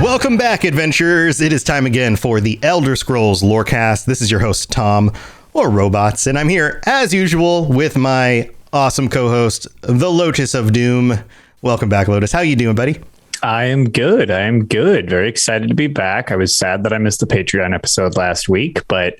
Welcome back, adventurers. It is time again for the Elder Scrolls Lorecast. This is your host, Tom, or Robots, and I'm here, as usual, with my awesome co-host, the Lotus of Doom. Welcome back, Lotus. How you doing, buddy? I am good. Very excited to be back. I was sad that I missed the Patreon episode last week, but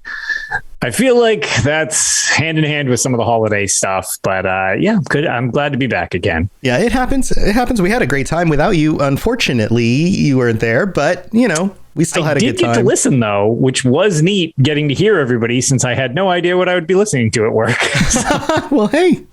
I feel like that's hand in hand with some of the holiday stuff. But yeah, good. I'm glad to be back again. Yeah, it happens. We had a great time without you. Unfortunately, you weren't there, but you know, we still had a good time. I did get to listen though, which was neat getting to hear everybody since I had no idea what I would be listening to at work. Well, hey,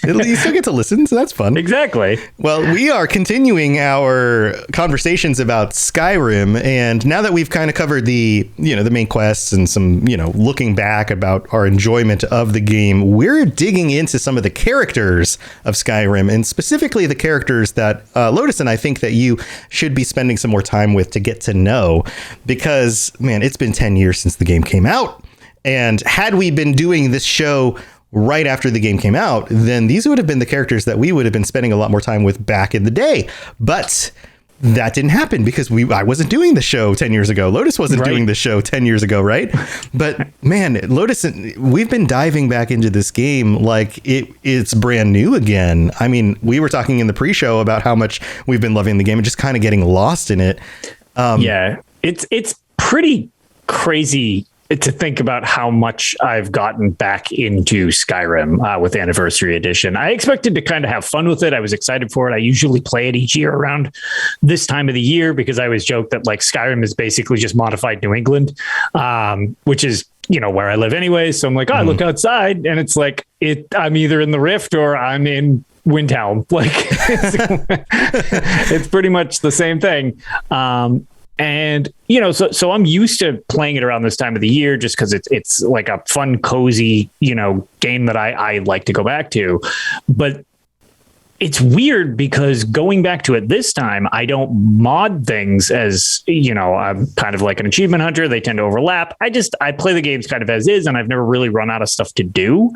you still get to listen, so that's fun. Exactly. Well, we are continuing our conversations about Skyrim, and now that we've kind of covered the main quests and some, looking back about our enjoyment of the game, we're digging into some of the characters of Skyrim, and specifically the characters that Lotus and I think that you should be spending some more time with to get to know, because, man, it's been 10 years since the game came out, and had we been doing this show right after the game came out, then these would have been the characters that we would have been spending a lot more time with back in the day. But that didn't happen because I wasn't doing the show 10 years ago. Lotus wasn't doing the show 10 years ago, right? But man, Lotus, we've been diving back into this game like it's brand new again. I mean, we were talking in the pre-show about how much we've been loving the game and just kind of getting lost in it. Yeah, it's pretty crazy to think about how much I've gotten back into Skyrim with Anniversary Edition. I expected to kind of have fun with it. I was excited for it. I usually play it each year around this time of the year because I always joke that like Skyrim is basically just modified New England, which is, where I live anyway. So I'm like, I look outside and it's like I'm either in the Rift or I'm in Windhelm. Like it's pretty much the same thing. And, so I'm used to playing it around this time of the year just because it's like a fun, cozy, game that I like to go back to. But it's weird because going back to it this time, I don't mod things as, I'm kind of like an achievement hunter. They tend to overlap. I play the games kind of as is, and I've never really run out of stuff to do.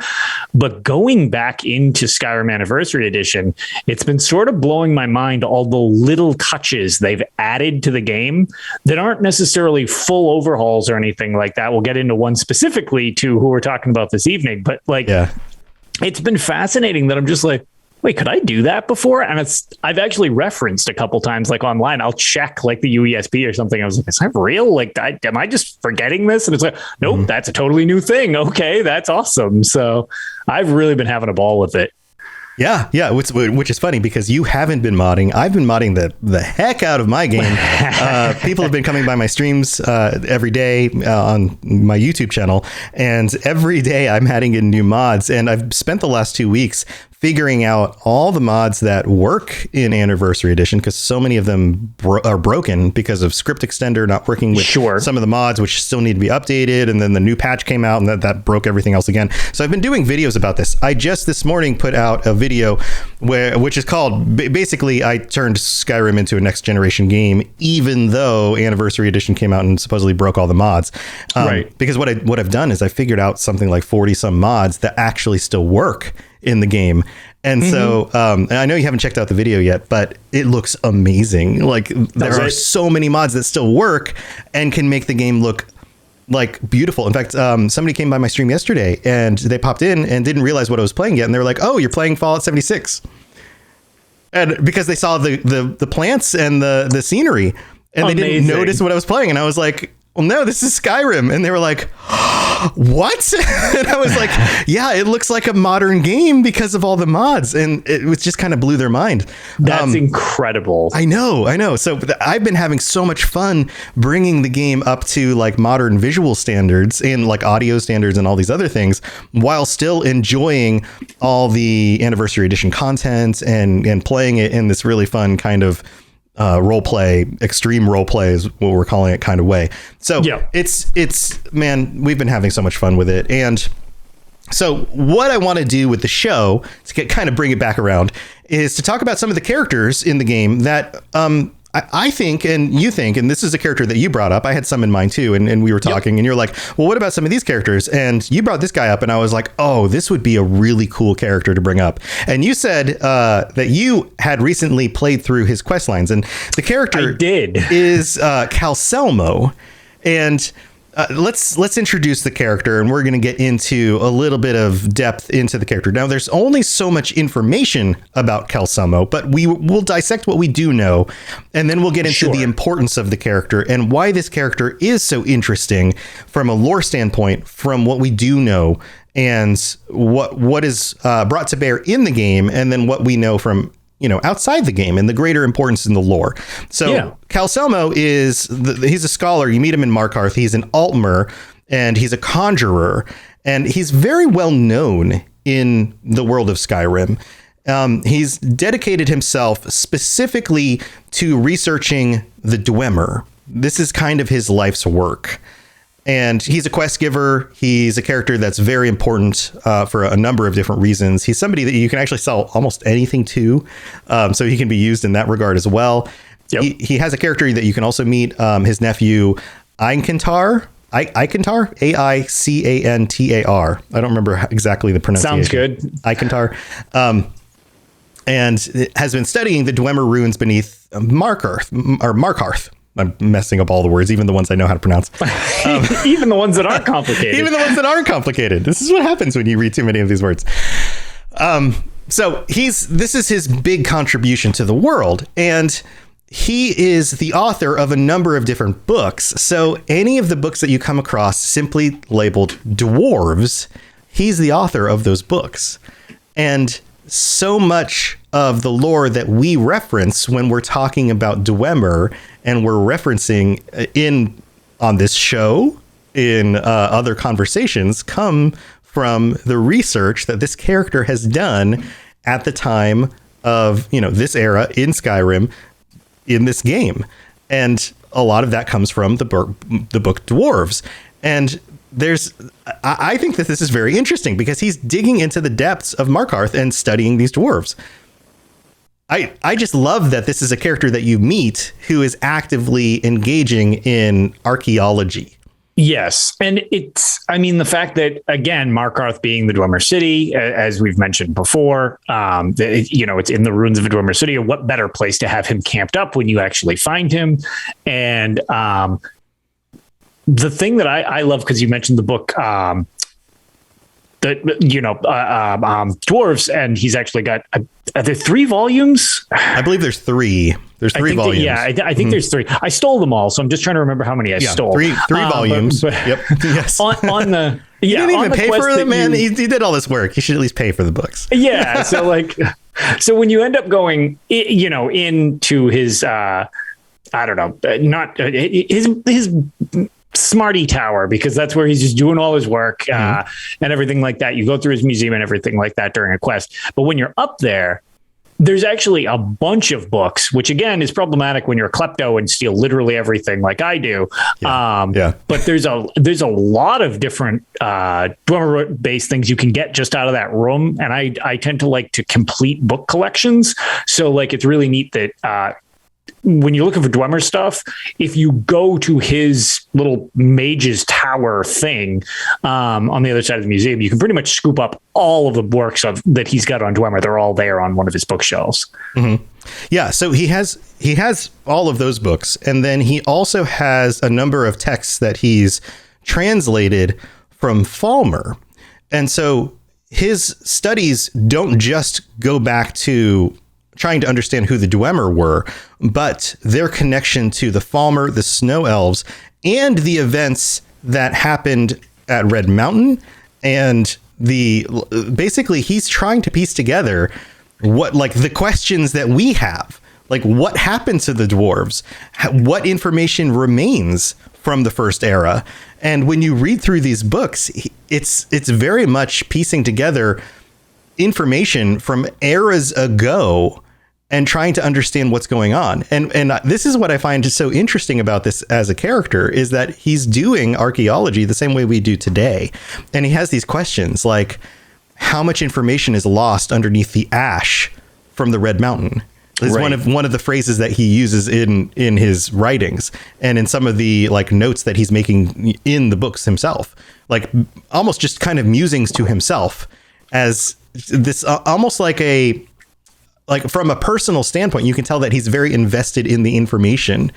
But going back into Skyrim Anniversary Edition, it's been sort of blowing my mind all the little touches they've added to the game that aren't necessarily full overhauls or anything like that. We'll get into one specifically to who we're talking about this evening. But It's been fascinating that I'm just like, wait, could I do that before? And I've actually referenced a couple times, like online, I'll check like the UESP or something. I was like, is that real? Like, am I just forgetting this? And it's like, nope, that's a totally new thing. Okay, that's awesome. So I've really been having a ball with it. Yeah, which is funny because you haven't been modding. I've been modding the heck out of my game. People have been coming by my streams every day on my YouTube channel, and every day I'm adding in new mods. And I've spent the last 2 weeks figuring out all the mods that work in Anniversary Edition, because so many of them are broken because of script extender not working with some of the mods, which still need to be updated. And then the new patch came out and that broke everything else again. So I've been doing videos about this. I just this morning put out a video which is called, basically, I turned Skyrim into a next generation game, even though Anniversary Edition came out and supposedly broke all the mods. Because what I've done is I figured out something like 40 some mods that actually still work in the game. And so and I know you haven't checked out the video yet, but it looks amazing. Like there are so many mods that still work and can make the game look like beautiful. In fact, somebody came by my stream yesterday and they popped in and didn't realize what I was playing yet. And they were like, oh, you're playing Fallout 76. And because they saw the plants and the scenery and they didn't notice what I was playing. And I was like, well, no, this is Skyrim. And they were like, what? And I was like, yeah, it looks like a modern game because of all the mods. And it was just kind of blew their mind. That's incredible. I know. So I've been having so much fun bringing the game up to like modern visual standards and like audio standards and all these other things, while still enjoying all the Anniversary Edition content and playing it in this really fun kind of extreme role play is what we're calling it kind of way. So it's man, we've been having so much fun with it. And so what I want to do with the show to kind of bring it back around is to talk about some of the characters in the game that I think, and you think, and this is a character that you brought up. I had some in mind too, and we were talking, and you're like, well, what about some of these characters? And you brought this guy up, and I was like, oh, this would be a really cool character to bring up. And you said that you had recently played through his quest lines, and the character is Calcelmo. And let's introduce the character, and we're going to get into a little bit of depth into the character. Now, there's only so much information about Calcelmo, but we'll dissect what we do know, and then we'll get into the importance of the character and why this character is so interesting from a lore standpoint, from what we do know, and what is brought to bear in the game, and then what we know from outside the game and the greater importance in the lore. So Calcelmo he's a scholar. You meet him in Markarth. He's an Altmer, and he's a conjurer, and he's very well known in the world of Skyrim. He's dedicated himself specifically to researching the Dwemer. This is kind of his life's work. And he's a quest giver. He's a character that's very important for a number of different reasons. He's somebody that you can actually sell almost anything to. So he can be used in that regard as well. Yep. He has a character that you can also meet, his nephew, Eikentar, Aicantar. I don't remember exactly the pronunciation. Sounds good. Eikentar. And has been studying the Dwemer runes beneath Markarth. I'm messing up all the words, even the ones I know how to pronounce. Even the ones that aren't complicated. Even the ones that aren't complicated. This is what happens when you read too many of these words. So this is his big contribution to the world, and he is the author of a number of different books. So any of the books that you come across simply labeled dwarves, he's the author of those books. And so much of the lore that we reference when we're talking about Dwemer, and we're referencing on this show, in other conversations, come from the research that this character has done at the time of this era in Skyrim, in this game. And a lot of that comes from the book Dwarves. And I think that this is very interesting because he's digging into the depths of Markarth and studying these dwarves. I just love that this is a character that you meet who is actively engaging in archaeology. Yes. And the fact that, again, Markarth being the Dwemer city, as we've mentioned before, it's in the ruins of a Dwemer city. What better place to have him camped up when you actually find him? And the thing that I love, because you mentioned the book, dwarves, and he's actually got, are there 3 volumes? I believe there's 3. There's 3 volumes. I think there's 3. I stole them all, so I'm just trying to remember how many I stole. 3 volumes. Yep. Yes. On the you didn't even pay for them, man. He did all this work. You should at least pay for the books. Yeah. So when you end up going, into his, his Smarty Tower, because that's where he's just doing all his work and everything like that. You go through his museum and everything like that during a quest. But when you're up there, there's actually a bunch of books, which again is problematic when you're a klepto and steal literally everything like I do. But there's a lot of different Dwemer-based things you can get just out of that room. And I tend to like to complete book collections. So it's really neat that when you're looking for Dwemer stuff, if you go to his little mage's tower thing on the other side of the museum, you can pretty much scoop up all of the works that he's got on Dwemer. They're all there on one of his bookshelves. Mm-hmm. Yeah, so he has all of those books, and then he also has a number of texts that he's translated from Falmer. And so his studies don't just go back to trying to understand who the Dwemer were, but their connection to the Falmer, the Snow Elves, and the events that happened at Red Mountain. And basically he's trying to piece together what, the questions that we have, what happened to the dwarves, what information remains from the first era. And when you read through these books, it's very much piecing together information from eras ago and trying to understand what's going on. And this is what I find just so interesting about this as a character, is that he's doing archaeology the same way we do today. And he has these questions like, how much information is lost underneath the ash from the Red Mountain? is one of the phrases that he uses in his writings and in some of the like notes that he's making in the books himself, like almost just kind of musings to himself as this almost like from a personal standpoint, you can tell that he's very invested in the information.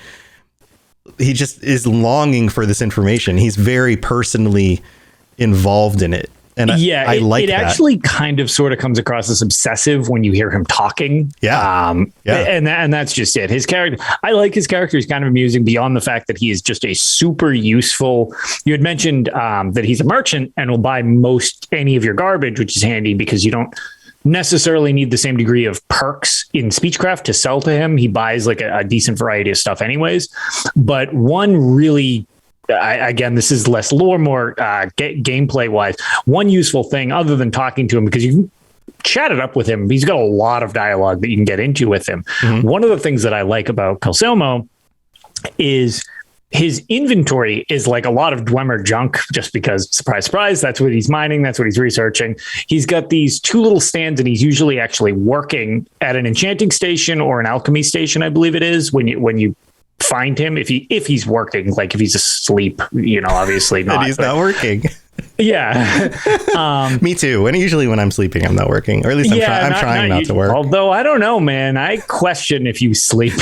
He just is longing for this information. He's very personally involved in it. And I like that. It actually kind of sort of comes across as obsessive when you hear him talking. Yeah. And that's just it. His character, I like his character. He's kind of amusing beyond the fact that he is just a super useful. You had mentioned that he's a merchant and will buy most any of your garbage, which is handy because you don't necessarily need the same degree of perks in Speechcraft to sell to him. He buys like a decent variety of stuff anyways. But one really, again, this is less lore, more gameplay wise. One useful thing other than talking to him, because you can chat it up with him. He's got a lot of dialogue that you can get into with him. Mm-hmm. One of the things that I like about Calcelmo is his inventory is like a lot of Dwemer junk, just because, surprise, surprise, that's what he's mining. That's what he's researching. He's got these two little stands and he's usually actually working at an enchanting station or an alchemy station, I believe it is, when you find him, if he's working, like if he's asleep, obviously not. And he's not working. Yeah. Me too. And usually when I'm sleeping, I'm not working, or at least I'm trying not to work. Although I don't know, man, I question if you sleep.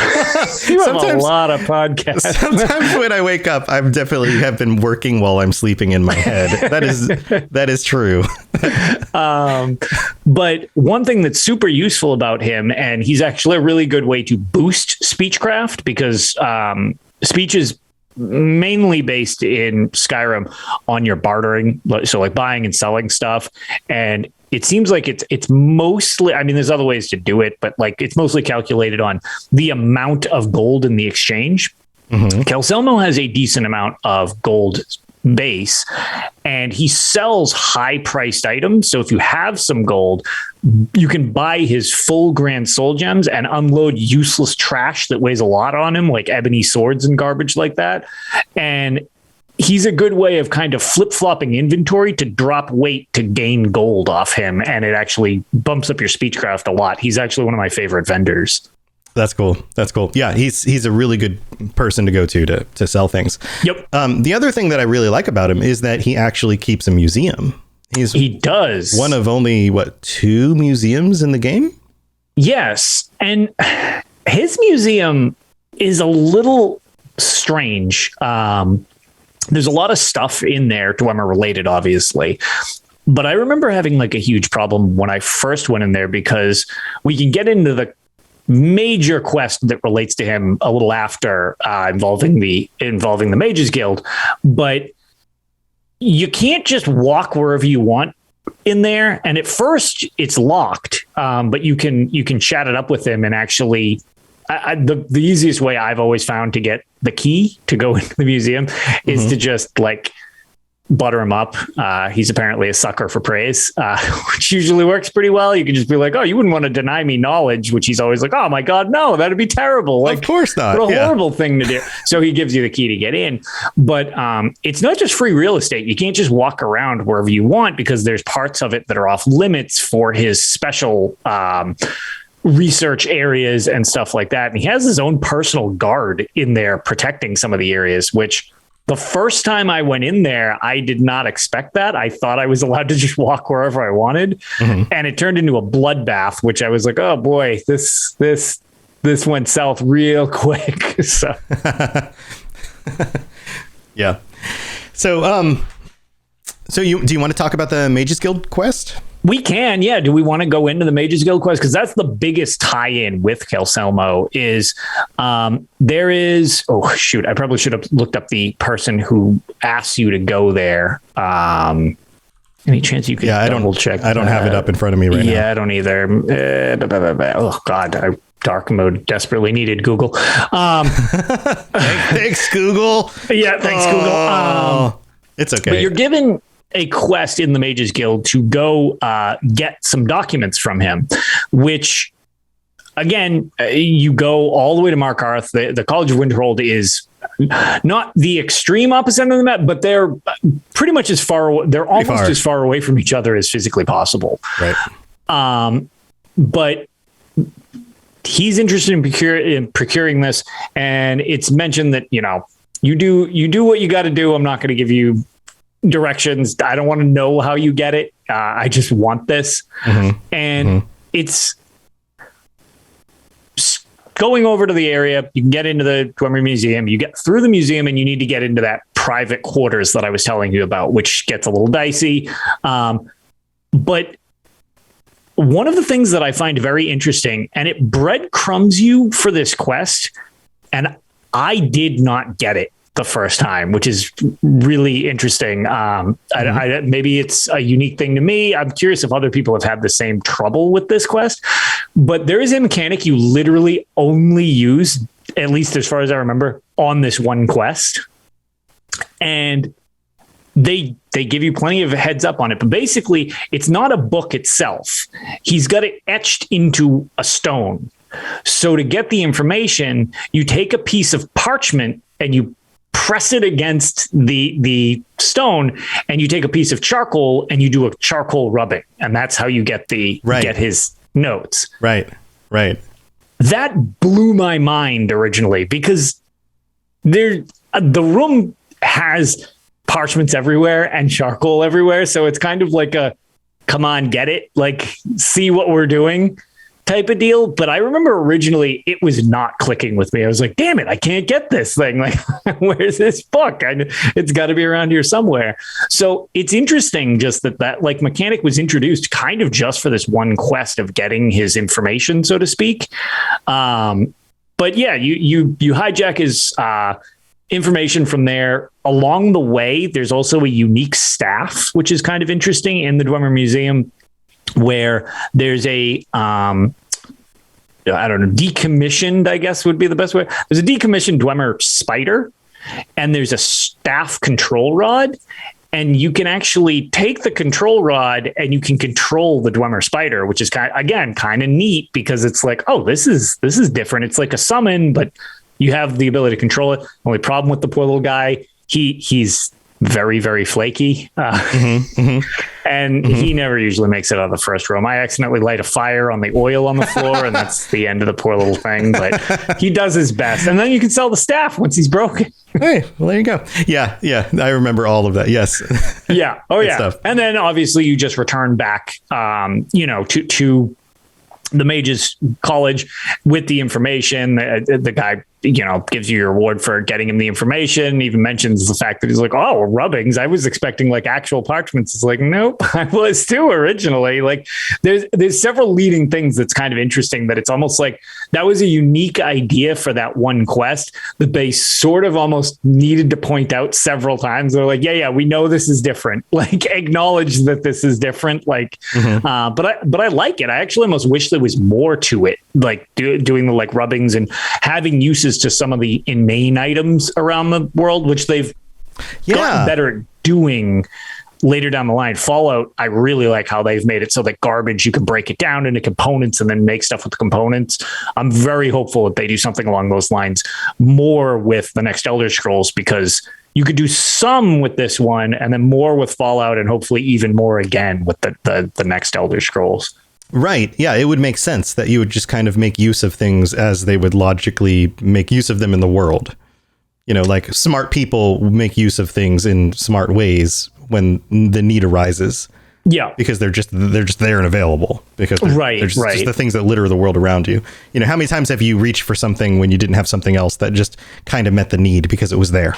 You have a lot of podcasts. Sometimes when I wake up, I definitely have been working while I'm sleeping in my head. That is true. But one thing that's super useful about him, and he's actually a really good way to boost Speechcraft, because speech is mainly based in Skyrim on your bartering, so like buying and selling stuff. And it seems like it's mostly, I mean, there's other ways to do it, but like it's mostly calculated on the amount of gold in the exchange. Mm-hmm. Calcelmo has a decent amount of gold base, and he sells high priced items. So if you have some gold, you can buy his full grand soul gems and unload useless trash that weighs a lot on him, like ebony swords and garbage like that. And he's a good way of kind of flip-flopping inventory to drop weight to gain gold off him, and it actually bumps up your Speechcraft a lot. He's actually one of my favorite vendors. That's cool. Yeah, he's a really good person to go to sell things. Yep. The other thing that I really like about him is that he actually keeps a museum. He does. One of only, 2 museums in the game? Yes. And his museum is a little strange. There's a lot of stuff in there, Dwemer related, obviously. But I remember having like a huge problem when I first went in there, because we can get into the major quest that relates to him a little after, involving the Mages Guild, but you can't just walk wherever you want in there. And at first it's locked, but you can chat it up with him, and actually the easiest way I've always found to get the key to go into the museum is to just like butter him up. He's apparently a sucker for praise, which usually works pretty well. You can just be like, oh, you wouldn't want to deny me knowledge, which he's always like, oh my God, no, that'd be terrible. Like, of course not. What a horrible thing to do. So he gives you the key to get in. But it's not just free real estate. You can't just walk around wherever you want, because there's parts of it that are off limits for his special research areas and stuff like that. And he has his own personal guard in there protecting some of the areas, which the first time I went in there, I did not expect that. I thought I was allowed to just walk wherever I wanted. Mm-hmm. And it turned into a bloodbath, which I was like, oh boy, this went south real quick. So yeah. So do you want to talk about the Mages Guild quest? We can, yeah. Do we want to go into the Mages Guild quest? Because that's the biggest tie-in with Calcelmo is there is... Oh, shoot. I probably should have looked up the person who asks you to go there. Any chance you could double check? I don't have it up in front of me right now. Yeah, I don't either. Oh, God. Dark mode desperately needed, Google. Thanks, Google. Yeah, thanks, Google. It's okay. But you're given a quest in the Mages Guild to go get some documents from him, which, again, you go all the way to Markarth. The College of Winterhold is not the extreme opposite of the map, but they're pretty much as far. They're almost as far away from each other as physically possible. Right. But he's interested in procuring this, and it's mentioned that, you know, you do what you got to do. I'm not going to give you directions. I don't want to know how you get it. I just want this. And it's going over to the area. You can get into the Dwemer Museum. You get through the museum, and you need to get into that private quarters that I was telling you about, which gets a little dicey. But one of the things that I find very interesting, and it breadcrumbs you for this quest, and I did not get it the first time, which is really interesting. Maybe it's a unique thing to me. I'm curious if other people have had the same trouble with this quest, but there is a mechanic you literally only use, at least as far as I remember, on this one quest. And they give you plenty of heads up on it, but basically it's not a book itself. He's got it etched into a stone. So to get the information, you take a piece of parchment and you press it against the stone, and you take a piece of charcoal and you do a charcoal rubbing, and that's how you get get his notes. Right. That blew my mind originally, because the room has parchments everywhere and charcoal everywhere. So it's kind of like a, come on, get it, like, see what we're doing type of deal. But I remember originally it was not clicking with me. I was like, damn it, I can't get this thing. Like, where's this book? It's got to be around here somewhere. So it's interesting just that like mechanic was introduced kind of just for this one quest of getting his information, so to speak. But yeah, you hijack his information from there. Along the way, there's also a unique staff, which is kind of interesting in the Dwemer Museum, where there's a decommissioned, I guess would be the best way. There's a decommissioned Dwemer spider, and there's a staff control rod, and you can actually take the control rod and you can control the Dwemer spider, which is kind of neat, because it's like, oh, this is different. It's like a summon, but you have the ability to control it. Only problem with the poor little guy, he's very, very flaky. And he never usually makes it out of the first room. I accidentally light a fire on the oil on the floor, and that's the end of the poor little thing. But he does his best. And then you can sell the staff once he's broken. Hey, well, there you go. Yeah. I remember all of that. Yes. Yeah. Oh, yeah. Stuff. And then obviously you just return back, to the mage's college with the information. The guy, gives you your reward for getting him the information. Even mentions the fact that he's like, oh, rubbings. I was expecting like actual parchments. It's like, nope, I was too originally. Like there's several leading things that's kind of interesting, that it's almost like that was a unique idea for that one quest that they sort of almost needed to point out several times. They're like, yeah, we know this is different. Like, acknowledge that this is different. Like, but I like it. I actually almost wish there was more to it, like doing the like rubbings and having uses to some of the inane items around the world, which they've gotten better at doing later down the line. Fallout, I really like how they've made it so that garbage, you can break it down into components and then make stuff with the components. I'm very hopeful that they do something along those lines more with the next Elder Scrolls, because you could do some with this one and then more with Fallout, and hopefully even more again with the next Elder Scrolls. Right. Yeah, it would make sense that you would just kind of make use of things as they would logically make use of them in the world. Like smart people make use of things in smart ways when the need arises. Yeah. Because they're just there and available, because they're just the things that litter the world around you. How many times have you reached for something when you didn't have something else that just kind of met the need because it was there?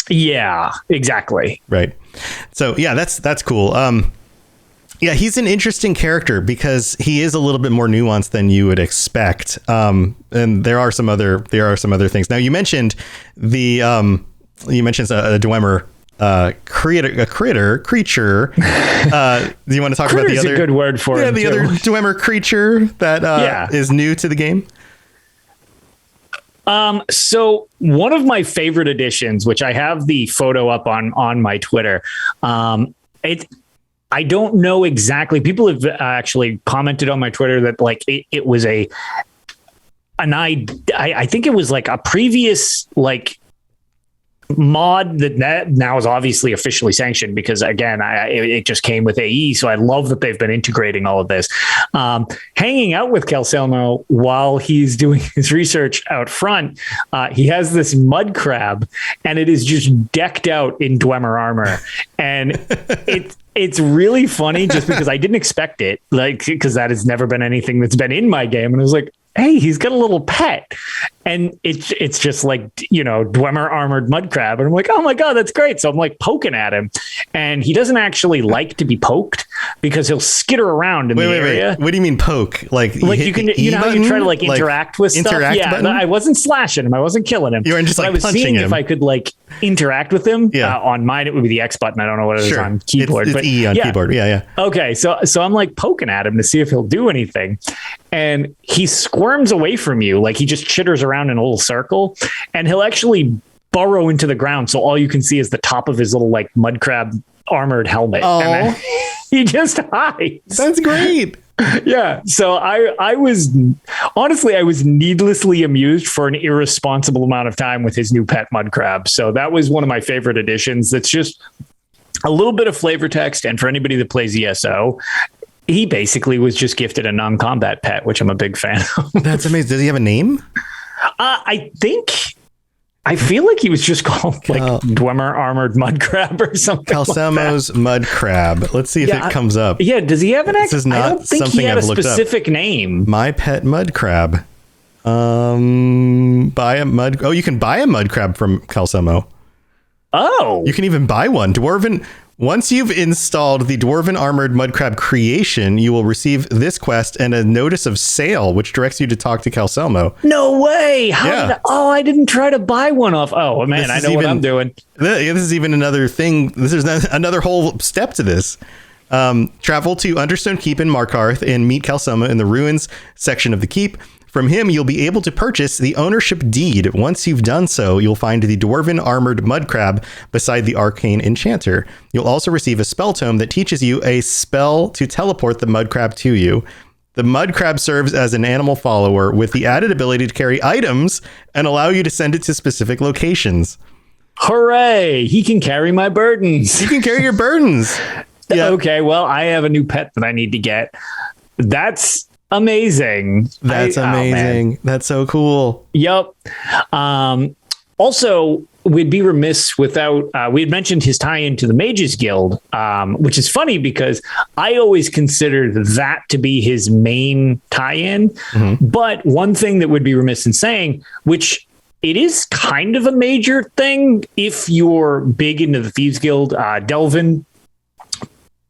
Yeah, exactly. Right. So yeah, that's cool. Yeah, he's an interesting character because he is a little bit more nuanced than you would expect. And there are some other things. Now, you mentioned a Dwemer creature. Do you want to talk about the other? A good word for it. The other Dwemer creature that is new to the game. So one of my favorite additions, which I have the photo up on my Twitter, I don't know exactly. People have actually commented on my Twitter that like it was I think it was like a previous like mod that now is obviously officially sanctioned because again it just came with AE, so I love that they've been integrating all of this. Hanging out with Calcelmo while he's doing his research out front, he has this mud crab and it is just decked out in Dwemer armor, and it's really funny just because I didn't expect it, like, because that has never been anything that's been in my game, and I was like, hey, he's got a little pet. And it's just like, Dwemer armored mud crab. And I'm like, oh my God, that's great. So I'm like poking at him. And he doesn't actually like to be poked because he'll skitter around in the area. Wait. What do you mean poke? Like you can, how you try to like interact with stuff? Yeah, button? I wasn't slashing him. I wasn't killing him. You were just like I was punching seeing him. if I could like interact with him. Yeah. On mine, it would be the X button. I don't know what it is on keyboard. It's E on keyboard. Yeah. Okay. So I'm like poking at him to see if he'll do anything. And he squirms away from you. Like he just chitters around in a little circle, and he'll actually burrow into the ground. So all you can see is the top of his little like mud crab armored helmet. Oh. And then he just hides. That's great. Yeah. So I was needlessly amused for an irresponsible amount of time with his new pet mud crab. So that was one of my favorite additions. That's just a little bit of flavor text. And for anybody that plays ESO, he basically was just gifted a non-combat pet, which I'm a big fan of. That's amazing. Does he have a name? I feel like he was just called like Dwemer armored mud crab or something. Calcelmo's like mud crab. Let's see if it comes up. Yeah. Does he have an? This is not I don't think something he had I've a looked specific up. name. My pet mud crab. Buy a mud. Oh, you can buy a mud crab from Calcelmo. Oh, you can even buy one. Once you've installed the Dwarven Armored Mud Crab creation, you will receive this quest and a notice of sale, which directs you to talk to Calcelmo. No way! I didn't try to buy one off. Oh man, I know what I'm doing. This is even another thing. This is another whole step to this. Travel to Understone Keep in Markarth and meet Calcelmo in the ruins section of the keep. From him, you'll be able to purchase the ownership deed. Once you've done so, you'll find the Dwarven Armored Mud Crab beside the Arcane Enchanter. You'll also receive a spell tome that teaches you a spell to teleport the mud crab to you. The mud crab serves as an animal follower with the added ability to carry items and allow you to send it to specific locations. Hooray! He can carry my burdens. He can carry your burdens. Yeah. Okay, well, I have a new pet that I need to get. That's amazing. That's amazing. That's so cool. Yep. Also, we'd be remiss without, we had mentioned his tie-in to the Mages Guild, which is funny because I always considered that to be his main tie-in. Mm-hmm. But one thing that would be remiss in saying, which it is kind of a major thing if you're big into the Thieves Guild, Delvin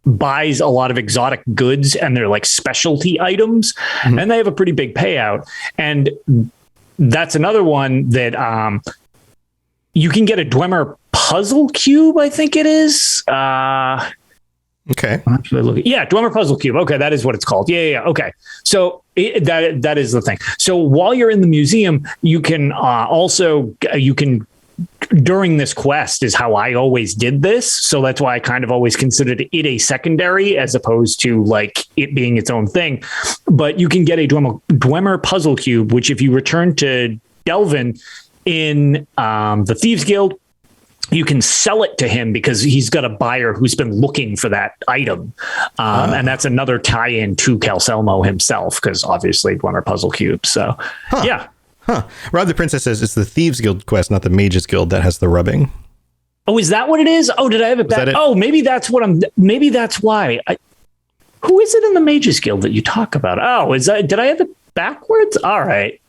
buys a lot of exotic goods and they're like specialty items, mm-hmm. and they have a pretty big payout. And that's another one that you can get a Dwemer puzzle cube, I think it is. Okay. Yeah, Dwemer puzzle cube. Okay, that is what it's called. Yeah. Okay. So that is the thing. So while you're in the museum, you can during this quest is how I always did this. So that's why I kind of always considered it a secondary as opposed to like it being its own thing. But you can get a Dwemer puzzle cube, which if you return to Delvin in the Thieves Guild, you can sell it to him because he's got a buyer who's been looking for that item. And that's another tie-in to Calcelmo himself, because obviously Dwemer puzzle cube. So, yeah. Huh. Rob the Princess says it's the Thieves Guild quest, not the Mages Guild, that has the rubbing. Oh, is that what it is? Oh, did I have it back? Oh, maybe that's maybe that's why. Who is it in the Mages Guild that you talk about? Oh, did I have it backwards? All right.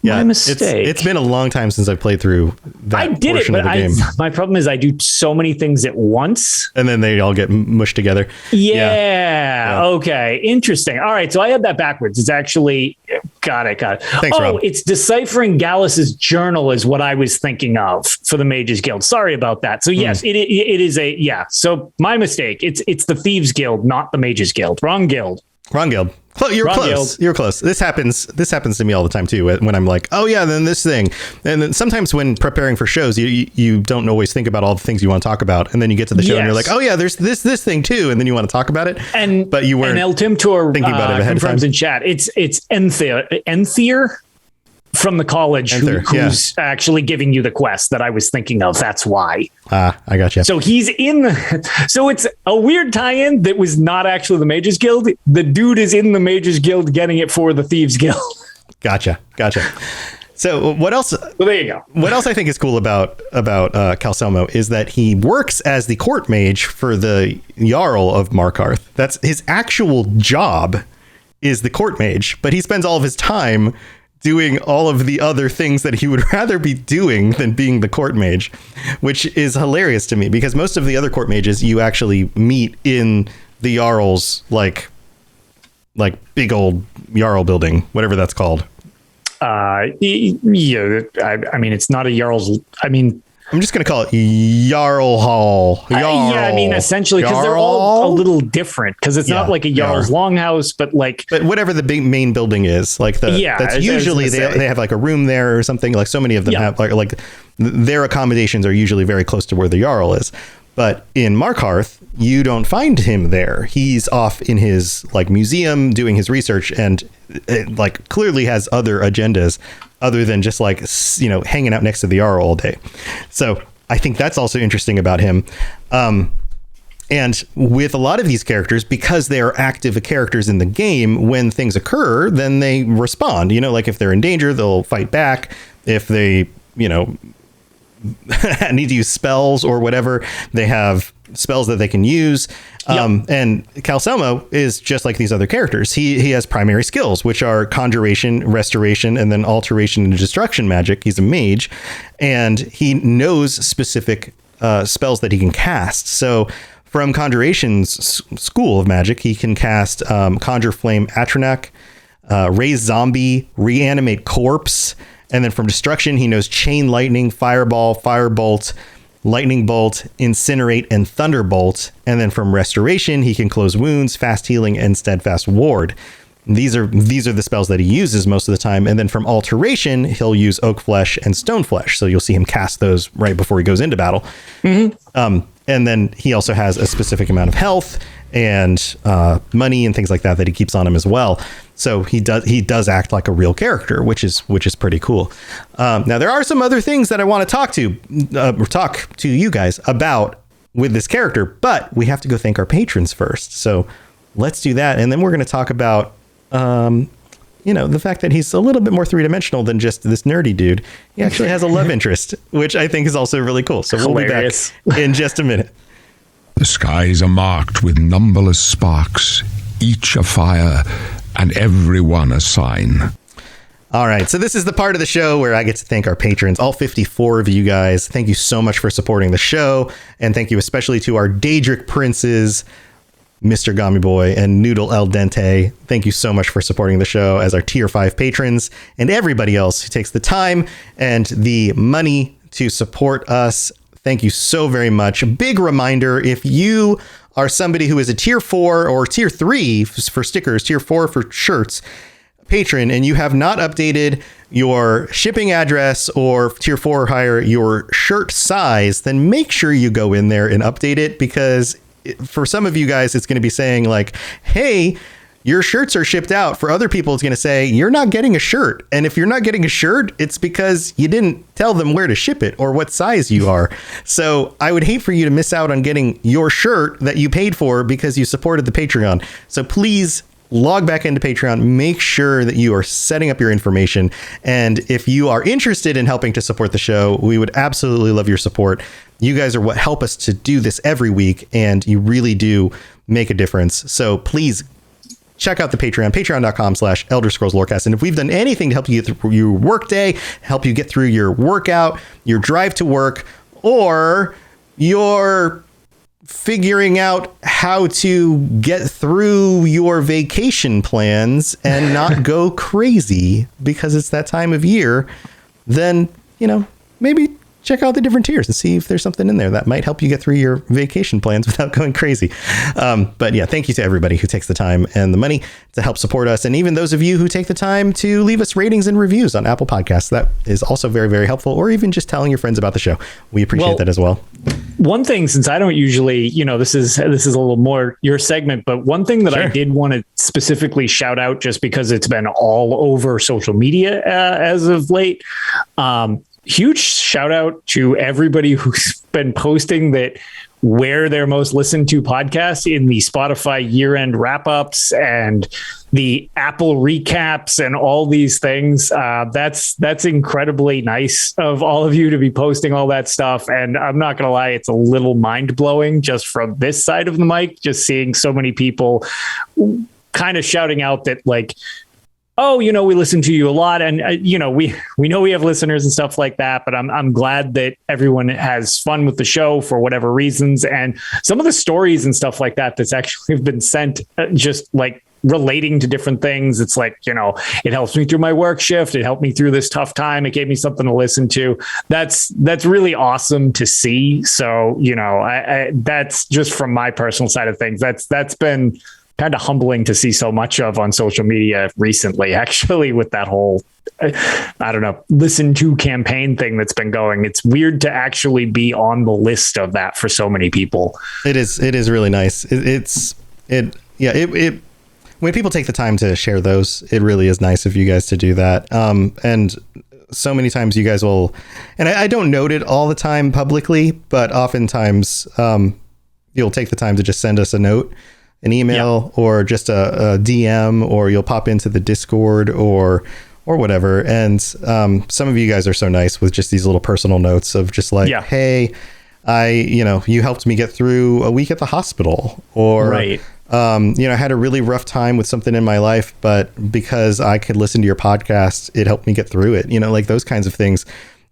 Yeah, my mistake. It's been a long time since I played through that portion of the game. My problem is I do so many things at once. And then they all get mushed together. Yeah. Okay. Interesting. All right. So I had that backwards. It's actually... Got it. Thanks, Rob. It's deciphering Gallus's journal is what I was thinking of for the Mages Guild. Sorry about that. So yes, it is So my mistake. It's the Thieves Guild, not the Mages Guild. Wrong guild. You're close. You're close. This happens to me all the time too. When I'm like, oh yeah, then this thing, and then sometimes when preparing for shows, you don't always think about all the things you want to talk about, and then you get to the show and you're like, oh yeah, there's this thing too, and then you want to talk about it, but you weren't. And El Timtor thinking about it ahead of time. In chat, it's Enthier from the college who's actually giving you the quest that I was thinking of. That's why. I got you. So he's so it's a weird tie-in that was not actually the Mages Guild. The dude is in the Mages Guild getting it for the Thieves Guild. Gotcha. So what else? Well, there you go. What else I think is cool about Calcelmo is that he works as the court mage for the Jarl of Markarth. That's his actual job, is the court mage, but he spends all of his time doing all of the other things that he would rather be doing than being the court mage, which is hilarious to me because most of the other court mages you actually meet in the Jarl's like big old Jarl building, whatever that's called. Yeah, I mean, it's not a Jarl's. I mean, I'm just going to call it Jarl Hall. Yeah, I mean, essentially, because they're all a little different. Because it's not like a Jarl's longhouse, but whatever the big main building is, that's usually they have like a room there or something. Like so many of them have like their accommodations are usually very close to where the Jarl is. But in Markarth, you don't find him there. He's off in his like museum doing his research and like clearly has other agendas other than just like, hanging out next to the Jarl all day. So I think that's also interesting about him. And with a lot of these characters, because they are active characters in the game, when things occur, then they respond. Like if they're in danger, they'll fight back. If they, need to use spells or whatever, they have spells that they can use. And Calcelmo is just like these other characters. He has primary skills, which are conjuration, restoration, and then alteration and destruction magic. He's a mage, and he knows specific spells that he can cast. So from Conjuration's school of magic, he can cast Conjure Flame Atronak, Raise Zombie, Reanimate Corpse. And then from Destruction, he knows Chain Lightning, Fireball, Firebolt, Lightning Bolt, Incinerate, and Thunderbolt. And then from Restoration, he can Close Wounds, Fast Healing, and Steadfast Ward. These are the spells that he uses most of the time. And then from Alteration, he'll use Oak Flesh and Stone Flesh. So you'll see him cast those right before he goes into battle. Mm-hmm. And then he also has a specific amount of health and money and things like that he keeps on him as well. So he does act like a real character, which is pretty cool. Now there are some other things that I want to talk to you guys about with this character, but we have to go thank our patrons first. So let's do that, and then we're going to talk about the fact that he's a little bit more three-dimensional than just this nerdy dude. He actually has a love interest, which I think is also really cool. So we'll be back in just a minute. The skies are marked with numberless sparks, each a fire, and every one a sign. All right, so this is the part of the show where I get to thank our patrons, all 54 of you guys. Thank you so much for supporting the show, and thank you especially to our Daedric princes, Mr. Gummy Boy and Noodle El Dente. Thank you so much for supporting the show as our tier 5 patrons, and everybody else who takes the time and the money to support us. Thank you so very much. A big reminder, if you are somebody who is a tier 4 or tier 3 for stickers, tier 4 for shirts, patron, and you have not updated your shipping address or tier 4 or higher, your shirt size, then make sure you go in there and update it, because for some of you guys, it's going to be saying like, hey, your shirts are shipped out. For other people, it's going to say you're not getting a shirt. And if you're not getting a shirt, it's because you didn't tell them where to ship it or what size you are. So I would hate for you to miss out on getting your shirt that you paid for because you supported the Patreon. So please log back into Patreon, make sure that you are setting up your information. And if you are interested in helping to support the show, we would absolutely love your support. You guys are what help us to do this every week, and you really do make a difference. So please check out the Patreon, patreon.com/Elder Scrolls Lorecast. And if we've done anything to help you get through your workday, help you get through your workout, your drive to work, or your figuring out how to get through your vacation plans and not go crazy because it's that time of year, then, maybe check out the different tiers and see if there's something in there that might help you get through your vacation plans without going crazy. But yeah, thank you to everybody who takes the time and the money to help support us. And even those of you who take the time to leave us ratings and reviews on Apple Podcasts, that is also very, very helpful. Or even just telling your friends about the show. We appreciate that as well. One thing, since I don't usually, this is a little more your segment, but one thing that I did want to specifically shout out, just because it's been all over social media as of late. Huge shout out to everybody who's been posting that where their most listened to podcasts in the Spotify year-end wrap-ups and the Apple recaps and all these things. That's incredibly nice of all of you to be posting all that stuff. And I'm not going to lie, it's a little mind-blowing just from this side of the mic, just seeing so many people kind of shouting out that, like, oh, we listen to you a lot, and we know we have listeners and stuff like that. But I'm glad that everyone has fun with the show for whatever reasons, and some of the stories and stuff like that that's actually been sent, just like relating to different things. It's like, it helps me through my work shift. It helped me through this tough time. It gave me something to listen to. That's really awesome to see. So I that's just from my personal side of things. That's been kind of humbling to see so much of on social media recently, actually, with that whole, listen to campaign thing that's been going. It's weird to actually be on the list of that for so many people. It is really nice. When people take the time to share those, it really is nice of you guys to do that. And so many times you guys will, and I don't note it all the time publicly, but oftentimes you'll take the time to just send us a note, an email, or just a DM, or you'll pop into the Discord or whatever. And some of you guys are so nice with just these little personal notes of just like, hey, you helped me get through a week at the hospital, or, I had a really rough time with something in my life, but because I could listen to your podcast, it helped me get through it. Like those kinds of things.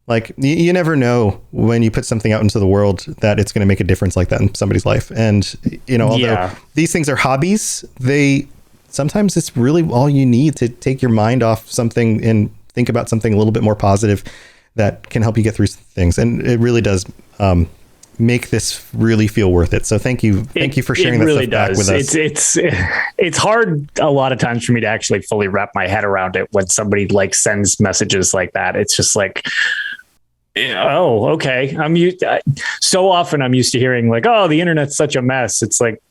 Like you never know when you put something out into the world that it's going to make a difference like that in somebody's life. And, although these things are hobbies, sometimes it's really all you need to take your mind off something and think about something a little bit more positive that can help you get through things. And it really does make this really feel worth it. So thank you for sharing that stuff back with us. It's hard a lot of times for me to actually fully wrap my head around it when somebody sends messages like that. It's just like, oh, okay. So often I'm used to hearing the internet's such a mess. It's like,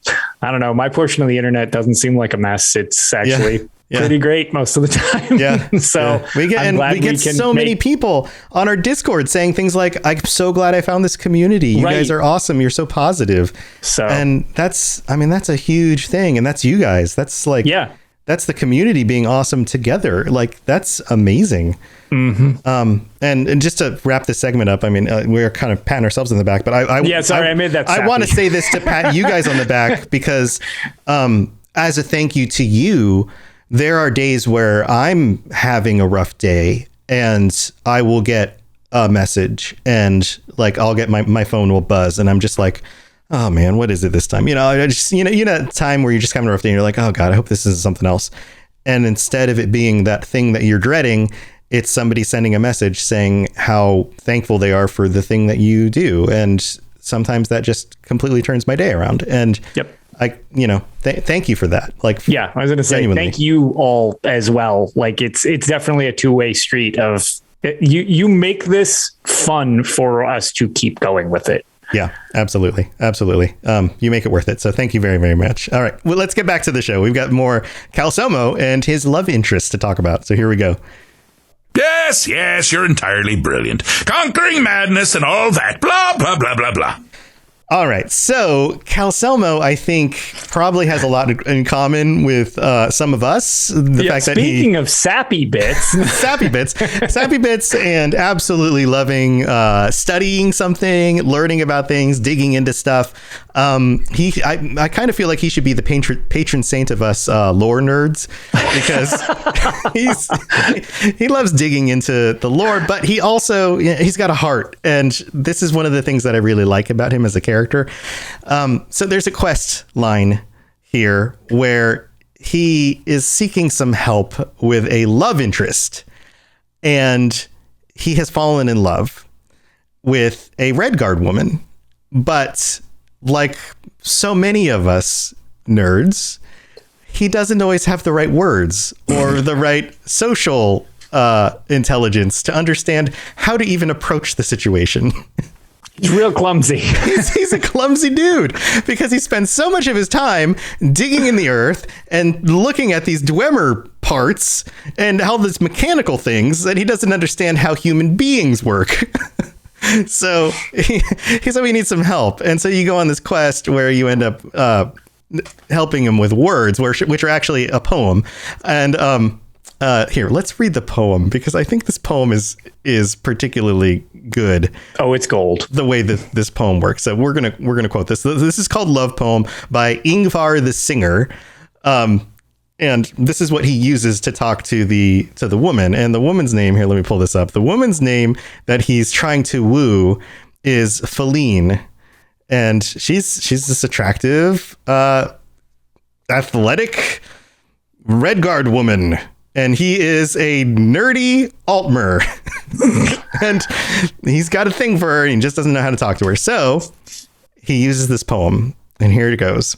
I don't know. My portion of the internet doesn't seem like a mess. It's actually pretty great most of the time. So we get so many people on our Discord saying things like, I'm so glad I found this community. You guys are awesome. You're so positive. And that's a huge thing. And that's you guys. That's that's the community being awesome together. That's amazing. Mm-hmm. And just to wrap this segment up, we're kind of patting ourselves in the back, but I made that sappy. I want to say this to pat you guys on the back because as a thank you to you, there are days where I'm having a rough day and I will get a message and I'll get my phone will buzz and I'm just like, oh man, what is it this time? I just, time where you're just having a rough day and you're like, oh God, I hope this isn't something else. And instead of it being that thing that you're dreading, it's somebody sending a message saying how thankful they are for the thing that you do. And sometimes that just completely turns my day around. And thank you for that. I was going to say, genuinely. Thank you all as well. It's definitely a two-way street of you make this fun for us to keep going with it. Yeah, absolutely. Absolutely. You make it worth it. So thank you very, very much. All right. Well, let's get back to the show. We've got more Calcelmo and his love interest to talk about. So here we go. Yes, you're entirely brilliant. Conquering madness and all that. Blah, blah, blah, blah, blah. All right. So Calcelmo, I think, probably has a lot in common with some of us. The fact that speaking of sappy bits, sappy bits, and absolutely loving studying something, learning about things, digging into stuff. I kind of feel like he should be the patron saint of us lore nerds because he loves digging into the lore, but he's got a heart, and this is one of the things that I really like about him as a character. So there's a quest line here where he is seeking some help with a love interest, and he has fallen in love. with a Redguard woman, but like so many of us nerds, he doesn't always have the right words or the right social intelligence to understand how to even approach the situation. He's real clumsy. He's a clumsy dude because he spends so much of his time digging in the earth and looking at these Dwemer parts and all these mechanical things that he doesn't understand how human beings work. So he needs some help. And so you go on this quest where you end up helping him with words, which are actually a poem. And here, let's read the poem because I think this poem is particularly good. Oh, it's gold. The way that this poem works. So we're gonna quote this. This is called Love Poem by Ingvar the Singer. And this is what he uses to talk to the woman. And the woman's name here, let me pull this up. The woman's name that he's trying to woo is Feline. And she's this attractive, athletic Redguard woman. And he is a nerdy Altmer. And he's got a thing for her and he just doesn't know how to talk to her. So he uses this poem. And here it goes.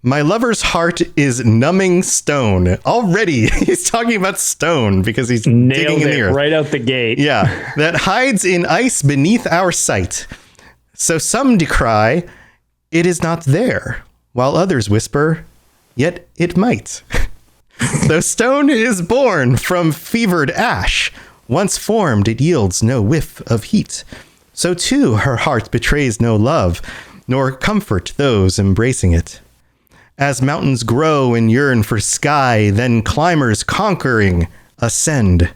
My lover's heart is numbing stone. Already, he's talking about stone because he's digging in the earth. Right out the gate. Yeah. That hides in ice beneath our sight. So some decry, it is not there, while others whisper, yet it might. Though stone is born from fevered ash, once formed it yields no whiff of heat. So too her heart betrays no love, nor comfort those embracing it. As mountains grow and yearn for sky, then climbers conquering ascend.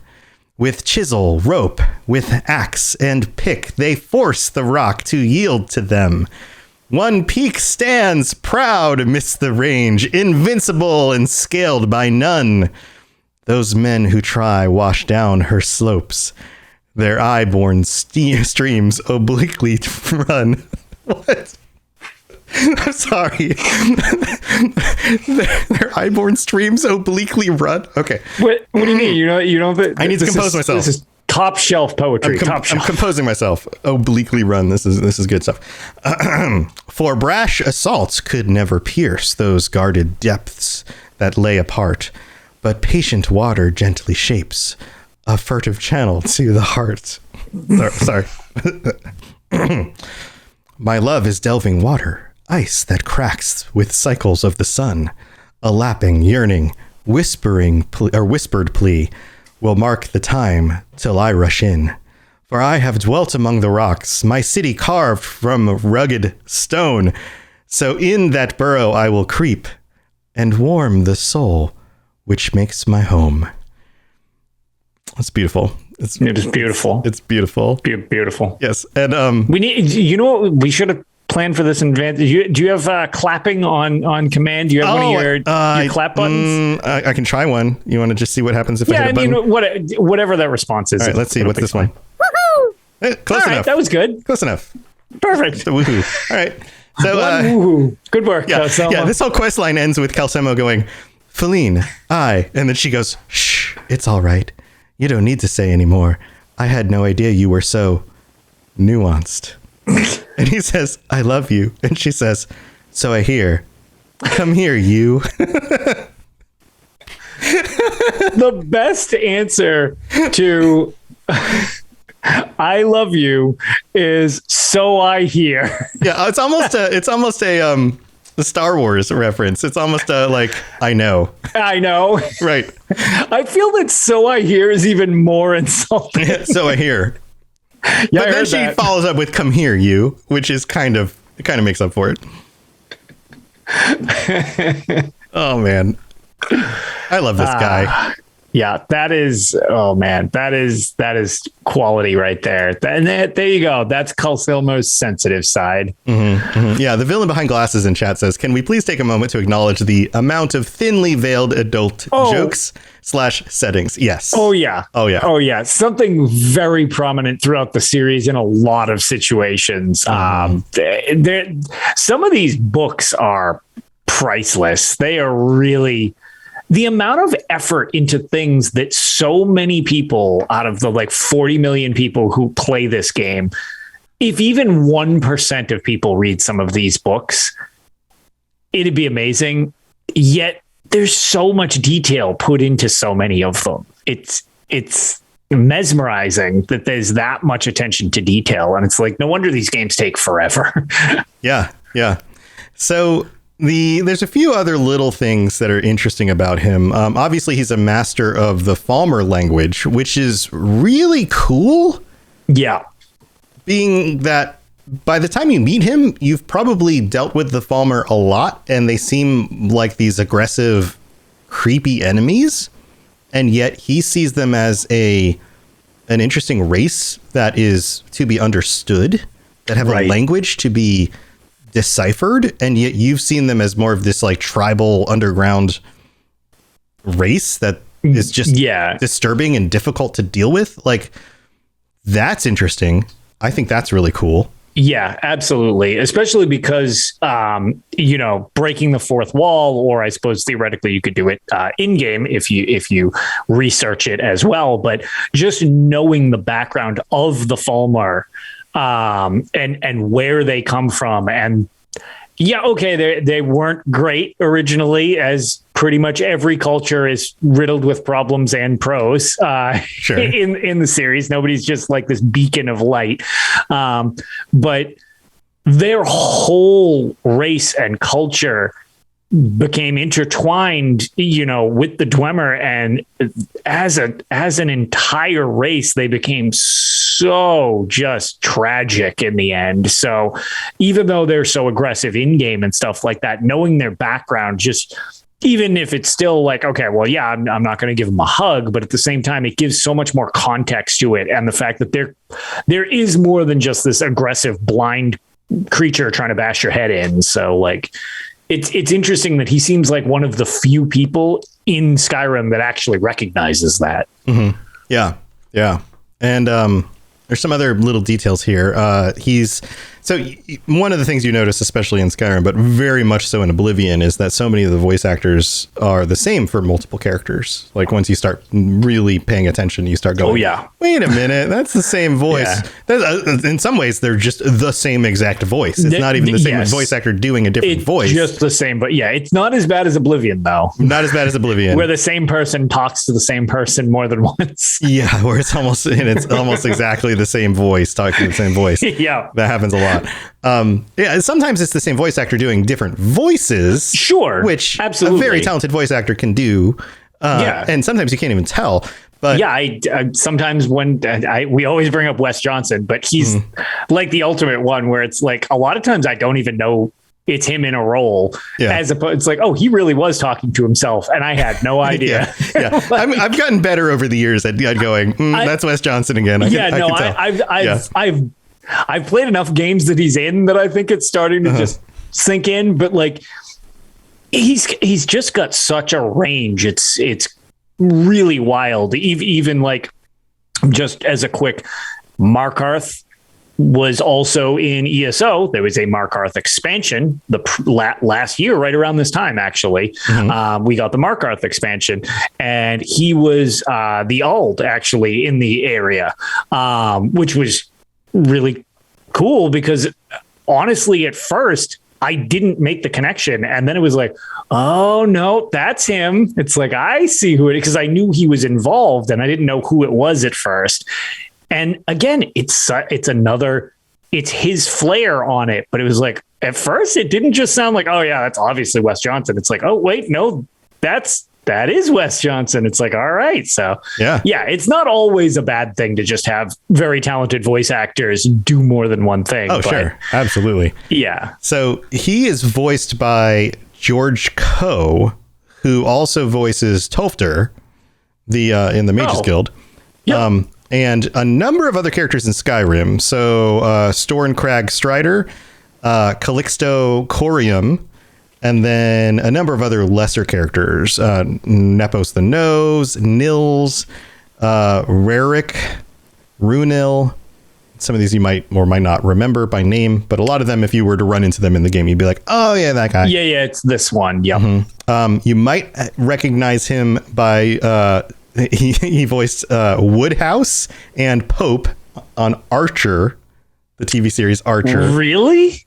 With chisel, rope, with axe and pick, they force the rock to yield to them. One peak stands proud amidst the range, invincible and scaled by none. Those men who try wash down her slopes. Their eye-borne streams obliquely run. What? I'm sorry. Their eye-borne streams obliquely run. Okay. What do you mean? You don't. I need to compose myself. This is top shelf poetry. I'm composing myself. Obliquely run. This is good stuff. For brash assaults could never pierce those guarded depths that lay apart, but patient water gently shapes a furtive channel to the heart. Sorry. My love is delving water, ice that cracks with cycles of the sun. A lapping, yearning, whispered plea will mark the time till I rush in. For I have dwelt among the rocks, my city carved from rugged stone. So in that burrow I will creep and warm the soul which makes my home. It's beautiful. It is beautiful. It's beautiful. Beautiful. Yes. And we need, you know what we should have planned for this in advance? Do you have clapping on command? Do you have one of your clap buttons? I can try one. You want to just see what happens if I hit a button? Whatever that response is. All right, let's see. What's this one? Woohoo! Close enough. Right, that was good. Close enough. Perfect. The woohoo. All right. So woohoo. Good work. Yeah, Calcelmo. yeah. This whole quest line ends with Calcelmo going, Feline, and then she goes, shh, it's all right. You don't need to say anymore. I had no idea you were so nuanced. And he says, I love you. And she says, so I hear. Come here, you. The best answer to I love you is so I hear. Yeah, it's almost a Star Wars reference. It's almost like I know. I know. Right. I feel that so I hear is even more insulting. Yeah, so I hear. Yeah, but then she follows up with "Come here, you," which is kind of makes up for it. Oh man, I love this guy. Yeah, that is. Oh man, that is quality right there. And there you go. That's Calcelmo's sensitive side. Mm-hmm, mm-hmm. Yeah, the villain behind glasses in chat says, "Can we please take a moment to acknowledge the amount of thinly veiled adult jokes / settings?" Yes. Oh yeah. Oh yeah. Oh yeah. Something very prominent throughout the series in a lot of situations. Some of these books are priceless. They are really. The amount of effort into things that so many people out of the 40 million people who play this game if even 1% of people read some of these books, it'd be amazing. Yet there's so much detail put into so many of them. It's mesmerizing that there's that much attention to detail. And it's like, no wonder these games take forever. Yeah. So there's a few other little things that are interesting about him. Obviously, he's a master of the Falmer language, which is really cool. Yeah. Being that by the time you meet him, you've probably dealt with the Falmer a lot, and they seem like these aggressive, creepy enemies. And yet he sees them as an interesting race that is to be understood, that have a language to be deciphered. And yet you've seen them as more of this like tribal underground race that is just disturbing and difficult to deal with. Like, that's interesting. I think that's really cool. Yeah, absolutely. Especially because, breaking the fourth wall, or I suppose theoretically you could do it in game if you research it as well. But just knowing the background of the Falmer and where they come from, and they weren't great originally, as pretty much every culture is riddled with problems and pros sure. in the series. Nobody's just like this beacon of light. But their whole race and culture became intertwined, with the Dwemer, and as an entire race, they became so just tragic in the end. So even though they're so aggressive in game and stuff like that, knowing their background, just even if it's still like, okay, well, yeah, I'm not going to give them a hug, but at the same time, it gives so much more context to it. And the fact that there is more than just this aggressive blind creature trying to bash your head in. So like, it's interesting that he seems like one of the few people in Skyrim that actually recognizes that. Mm-hmm. Yeah. And there's some other little details here. So one of the things you notice, especially in Skyrim, but very much so in Oblivion, is that so many of the voice actors are the same for multiple characters. Like once you start really paying attention, you start going, "Oh yeah, wait a minute, that's the same voice." Yeah. In some ways, they're just the same exact voice. It's not even the same voice actor doing a different voice. Just the same, but yeah, it's not as bad as Oblivion, though. Not as bad as Oblivion, where the same person talks to the same person more than once. Yeah, where it's almost exactly the same voice talking the same voice. Yeah, that happens a lot. Sometimes it's the same voice actor doing different voices. Sure, which absolutely a very talented voice actor can do. And sometimes you can't even tell. But yeah, I sometimes when we always bring up Wes Johnson, but he's like the ultimate one where it's like a lot of times I don't even know it's him in a role. Yeah. As opposed, it's like, oh, he really was talking to himself, and I had no idea. Yeah. Like, I've gotten better over the years at going, that's Wes Johnson again. I've played enough games that he's in that I think it's starting to just sink in. But like, he's just got such a range. It's really wild. Even like, just as a quick, Markarth was also in ESO. There was a Markarth expansion last year, right around this time, actually. We got the Markarth expansion, and he was the Ald actually in the area, which was really cool because honestly, at first I didn't make the connection. And then it was like, oh no, that's him. It's like, I see who it is, because I knew he was involved and I didn't know who it was at first. And again, it's his flair on it, but it was like, at first it didn't just sound like, oh yeah, that's obviously Wes Johnson. It's like, oh wait, no, that is Wes Johnson. It's like, all right. So yeah, it's not always a bad thing to just have very talented voice actors do more than one thing. Oh, sure. Absolutely. Yeah. So he is voiced by George Coe, who also voices Tolfter, in the Mages Guild. Yep. And a number of other characters in Skyrim. So Storncrag Strider, Calixto Corium, and then a number of other lesser characters, Nepos the Nose, Nils, Rarik, Runil. Some of these you might or might not remember by name, but a lot of them, if you were to run into them in the game, you'd be like, oh yeah, that guy. Yeah, it's this one. Yep. You might recognize him by, he voiced Woodhouse and Pope on Archer, the TV series Archer. Really?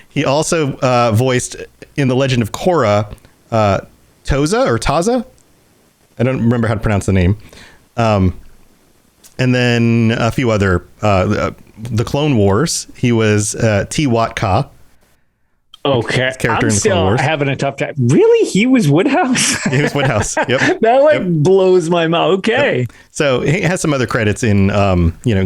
He also voiced in The Legend of Korra, Taza. I don't remember how to pronounce the name. And then a few other, the Clone Wars. He was T-Wat-Ka. Okay. Character I'm in the Clone still Wars. having a tough time. Really? He was Woodhouse? He was Woodhouse. Yep. That blows my mind. Okay. Yep. So he has some other credits in,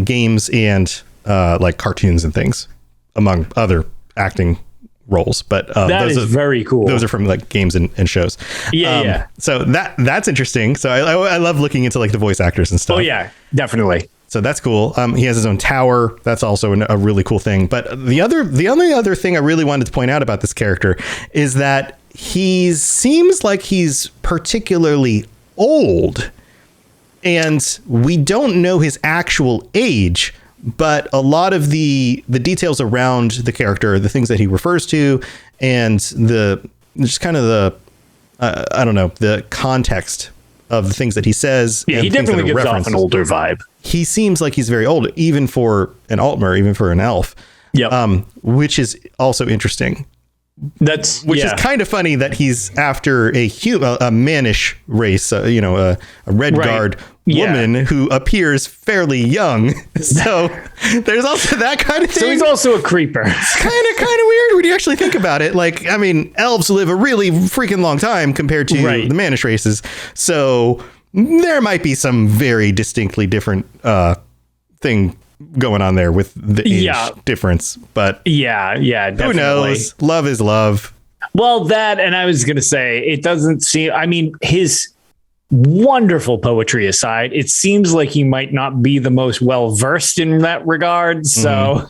games and like cartoons and things, among other acting roles. But that is very cool. Those are from like games and shows. Yeah. So that's interesting. So I love looking into like the voice actors and stuff. Oh yeah, definitely. So that's cool. He has his own tower. That's also a really cool thing. But the only other thing I really wanted to point out about this character is that he seems like he's particularly old, and we don't know his actual age. But a lot of the details around the character, the things that he refers to, and the context of the things that he says. Yeah, he definitely gives off an older vibe. He seems like he's very old, even for an Altmer, even for an elf. Yeah. Which is also interesting. Which is kind of funny that he's after a mannish race, a red guard woman who appears fairly young. So there's also that kind of thing. So he's also a creeper. It's kind of weird when you actually think about it. Like, I mean, elves live a really freaking long time compared to the mannish races. So there might be some very distinctly different thing going on there with the age difference, but definitely. Who knows? Love is love. Well, that, and I was going to say, it doesn't seem, I mean, his wonderful poetry aside, it seems like he might not be the most well-versed in that regard. So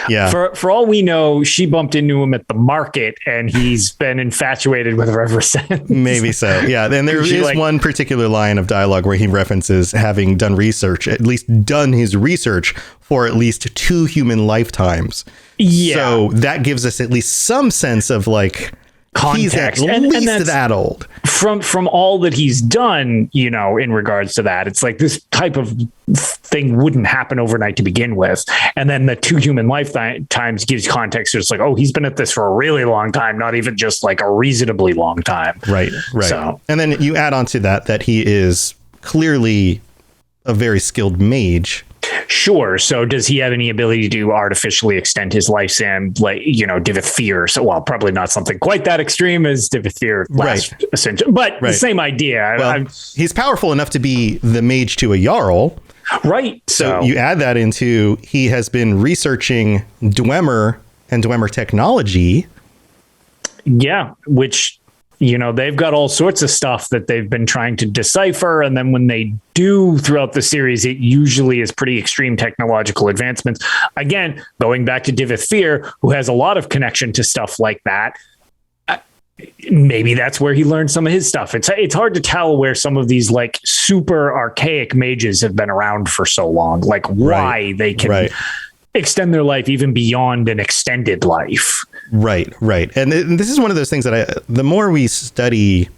yeah, for all we know, she bumped into him at the market and he's been infatuated with her ever since. Maybe so. Yeah. And there is one particular line of dialogue where he references having done research, at least done his research for at least 2 human lifetimes. Yeah. So that gives us at least some sense of like context. He's at least that old. From all that he's done, in regards to that, it's like this type of thing wouldn't happen overnight to begin with. And then the 2 human lifetimes gives context. It's like, oh, he's been at this for a really long time, not even just like a reasonably long time. Right. So, and then you add on to that he is clearly a very skilled mage. Sure. So does he have any ability to artificially extend his lifespan, like, Divith Fear? So, well, probably not something quite that extreme as Divith Fear last ascension, but the same idea. Well, he's powerful enough to be the mage to a Jarl. Right. So you add that into, he has been researching Dwemer and Dwemer technology. Yeah. Which, they've got all sorts of stuff that they've been trying to decipher. And then when they do throughout the series, it usually is pretty extreme technological advancements. Again, going back to Divith Fear, who has a lot of connection to stuff like that. Maybe that's where he learned some of his stuff. It's hard to tell where some of these like super archaic mages have been around for so long, like why they can extend their life even beyond an extended life. Right. And this is one of those things that the more we study,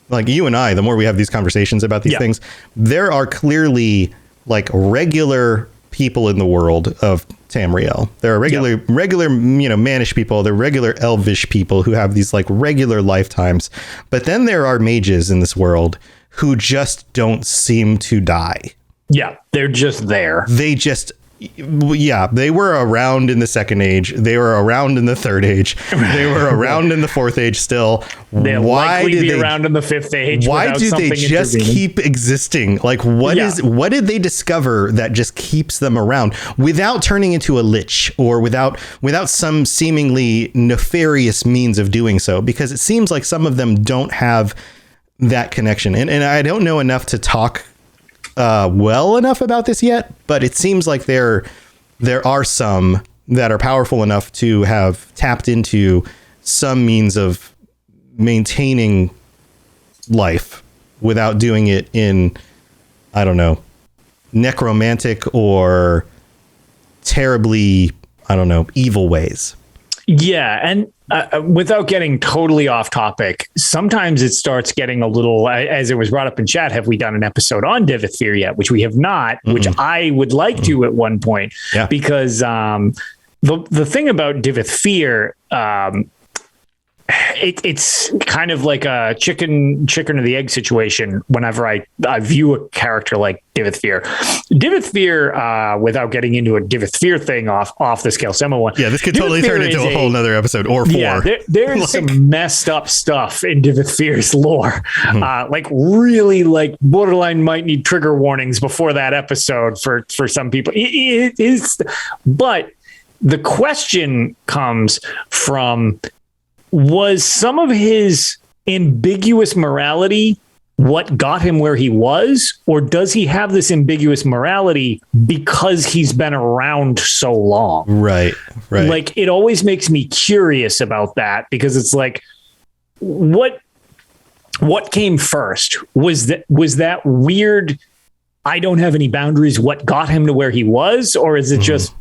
like you and I, the more we have these conversations about these things, there are clearly like regular people in the world of Tamriel. There are regular, mannish people. There are regular elvish people who have these like regular lifetimes. But then there are mages in this world who just don't seem to die. Yeah, they're just there. They were around in the Second Age. They were around in the Third Age. They were around in the Fourth Age still. They'll likely be around in the Fifth Age. Why do they just keep existing? Like, what did they discover that just keeps them around without turning into a lich or without some seemingly nefarious means of doing so? Because it seems like some of them don't have that connection. And I don't know enough to talk well enough about this yet, but it seems like there are some that are powerful enough to have tapped into some means of maintaining life without doing it in, I don't know, necromantic or terribly, I don't know, evil ways. Yeah. And without getting totally off topic, sometimes it starts getting a little, as it was brought up in chat, have we done an episode on Divithfear yet? Which we have not, which I would like to at one point, because the thing about Divithfear, it's kind of like a chicken or the egg situation whenever I view a character like Divithfear. Divithfear, without getting into a Divithfear thing off the Calcelmo one. Yeah, this could totally turn into a whole nother episode or 4. Yeah, there's some messed up stuff in Divithfear's lore. Like really like borderline might need trigger warnings before that episode for some people. It is, but the question comes from, was some of his ambiguous morality what got him where he was, or does he have this ambiguous morality because he's been around so long? Right. Like, it always makes me curious about that, because it's like, what came first? Was that weird, I don't have any boundaries, what got him to where he was? Or is it just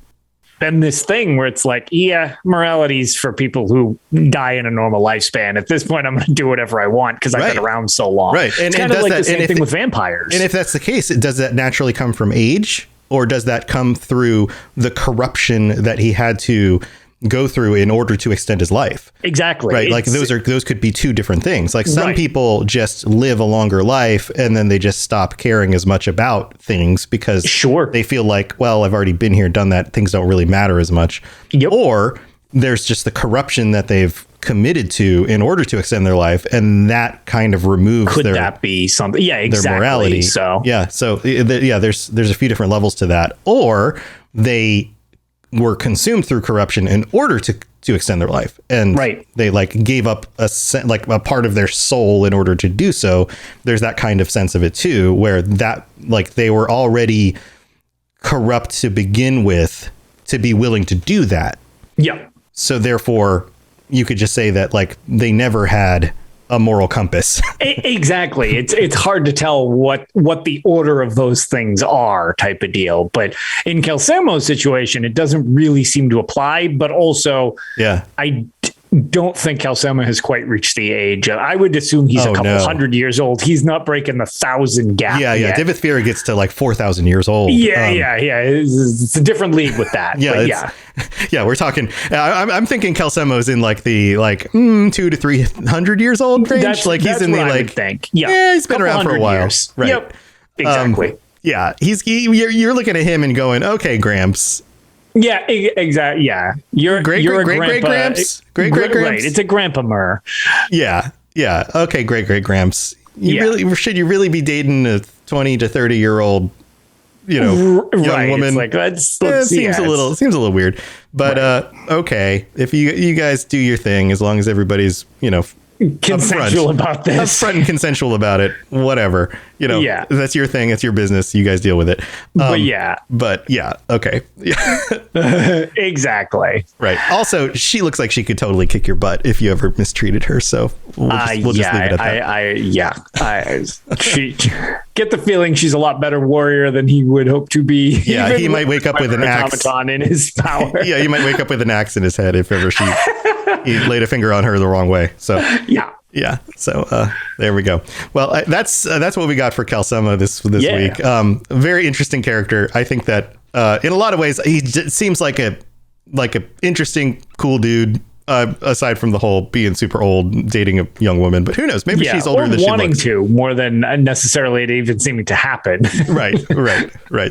been this thing where it's like, yeah, morality's for people who die in a normal lifespan. At this point, I'm going to do whatever I want because I've been around so long. Right. And it's kind of like the same thing with vampires. And if that's the case, does that naturally come from age, or does that come through the corruption that he had to go through in order to extend his life? Exactly. Right. Like those could be two different things. Like some people just live a longer life and then they just stop caring as much about things because they feel like, well, I've already been here, done that. Things don't really matter as much. Yep. Or there's just the corruption that they've committed to in order to extend their life, and that kind of removes that be something? Yeah, exactly. Their morality. So there's a few different levels to that. Or they were consumed through corruption in order to extend their life, and they like gave up a part of their soul in order to do so. There's that kind of sense of it too, where that like they were already corrupt to begin with to be willing to do that. Yeah. So therefore you could just say that like they never had a moral compass. Exactly. It's hard to tell what the order of those things are, type of deal. But in Calcelmo's situation, it doesn't really seem to apply. But also, I don't think Calcelmo has quite reached the age. I would assume he's a couple hundred years old. He's not breaking the 1,000 gap. Yeah. Divithfear gets to like 4,000 years old. Yeah. It's a different league with that. Yeah, we're talking. I'm thinking Calcelmo's in like the 200 to 300 years old range. He's in the like. He's been around for a while. Years. Right. Yep. Exactly. You're looking at him and going, okay, Gramps. Yeah, exactly. Yeah, you're great Gramps. Great Gramps. Right, it's a Grandpa Mur. Yeah. Okay, great Gramps. Should you really be dating a 20 to 30 year old, young woman? It's like seems a little weird. But okay, if you guys do your thing, as long as everybody's consensual about this, upfront and consensual about it, whatever, that's your thing, it's your business, you guys deal with it. Okay. Exactly. Right. Also, she looks like she could totally kick your butt if you ever mistreated her, so we'll just leave it at that. She get the feeling she's a lot better warrior than he would hope to be. Yeah, he might wake up with an axe in his power. Yeah, he might wake up with an axe in his head if ever he laid a finger on her the wrong way. So yeah. So there we go. Well, that's what we got for Calcelmo this week. Very interesting character. I think that in a lot of ways he seems like a interesting, cool dude. Aside from the whole being super old, dating a young woman, but who knows? Maybe she's older than she looks. Wanting to more than necessarily it even seeming to happen. Right.